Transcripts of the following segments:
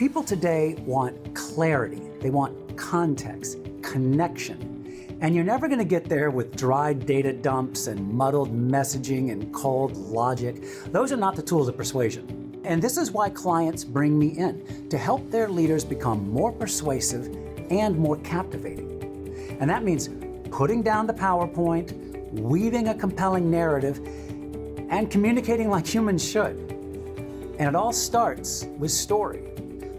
People today want clarity. They want context, connection. And you're never going to get there with dry data dumps and muddled messaging and cold logic. Those are not the tools of persuasion. And this is why clients bring me in, to help their leaders become more persuasive and more captivating. And that means putting down the PowerPoint, weaving a compelling narrative, and communicating like humans should. And it all starts with story.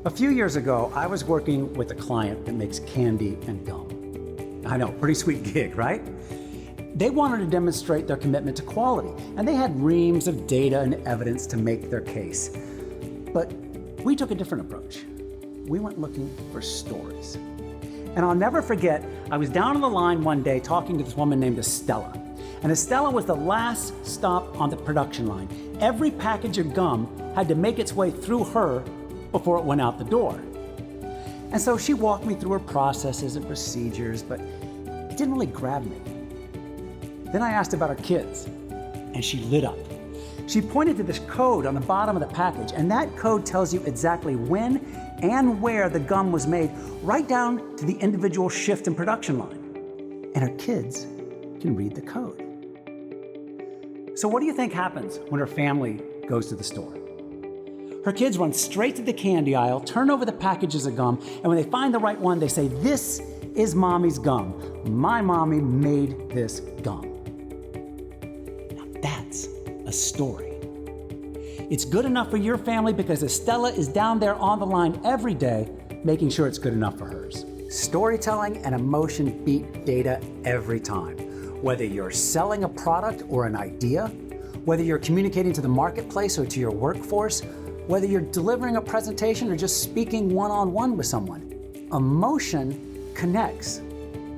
A few years ago, I was working with a client that makes candy and gum. I know, pretty sweet gig, right? They wanted to demonstrate their commitment to quality, and they had reams of data and evidence to make their case. But we took a different approach. We went looking for stories. And I'll never forget, I was down on the line one day talking to this woman named Estella. And Estella was the last stop on the production line. Every package of gum had to make its way through her before it went out the door. And so she walked me through her processes and procedures, but it didn't really grab me. Then I asked about her kids, and she lit up. She pointed to this code on the bottom of the package, and that code tells you exactly when and where the gum was made, right down to the individual shift and production line. And her kids can read the code. So what do you think happens when her family goes to the store? Her kids run straight to the candy aisle, turn over the packages of gum, and when they find the right one, they say, "This is Mommy's gum. My mommy made this gum." Now that's a story. It's good enough for your family because Estella is down there on the line every day, making sure it's good enough for hers. Storytelling and emotion beat data every time. Whether you're selling a product or an idea, whether you're communicating to the marketplace or to your workforce, whether you're delivering a presentation or just speaking one-on-one with someone, emotion connects,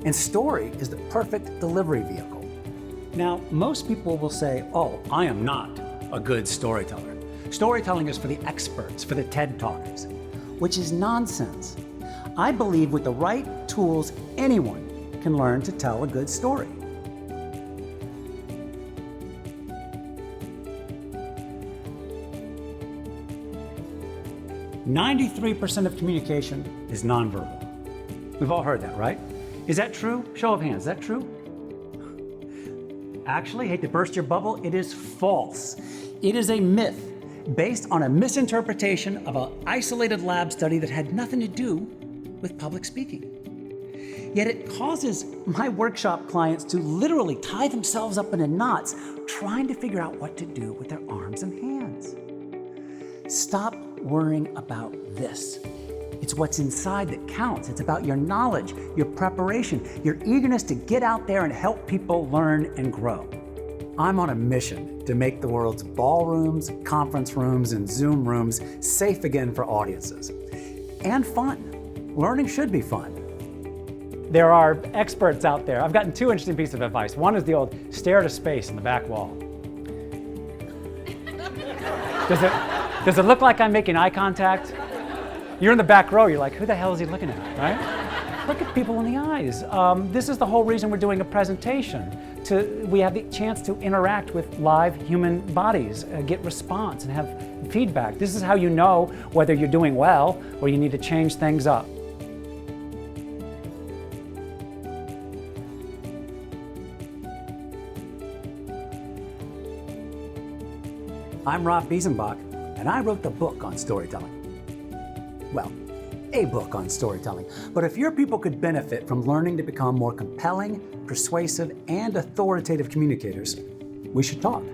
and story is the perfect delivery vehicle. Now, most people will say, "Oh, I am not a good storyteller. Storytelling is for the experts, for the TED Talkers," which is nonsense. I believe with the right tools, anyone can learn to tell a good story. "93% of communication is nonverbal." We've all heard that, right? Is that true? Show of hands, is that true? Actually, hate to burst your bubble, it is false. It is a myth based on a misinterpretation of an isolated lab study that had nothing to do with public speaking. Yet it causes my workshop clients to literally tie themselves up in knots trying to figure out what to do with their arms and hands. Stop worrying about this. It's what's inside that counts. It's about your knowledge, your preparation, your eagerness to get out there and help people learn and grow. I'm on a mission to make the world's ballrooms, conference rooms, and Zoom rooms safe again for audiences. And fun. Learning should be fun. There are experts out there. I've gotten two interesting pieces of advice. One is the old stare to space in the back wall. Does it look like I'm making eye contact? You're in the back row, you're like, who the hell is he looking at, right? Look at people in the eyes. This is the whole reason we're doing a presentation. We have the chance to interact with live human bodies, get response and have feedback. This is how you know whether you're doing well or you need to change things up. I'm Rob Biesenbach, and I wrote the book on storytelling. Well, a book on storytelling. But if your people could benefit from learning to become more compelling, persuasive, and authoritative communicators, we should talk.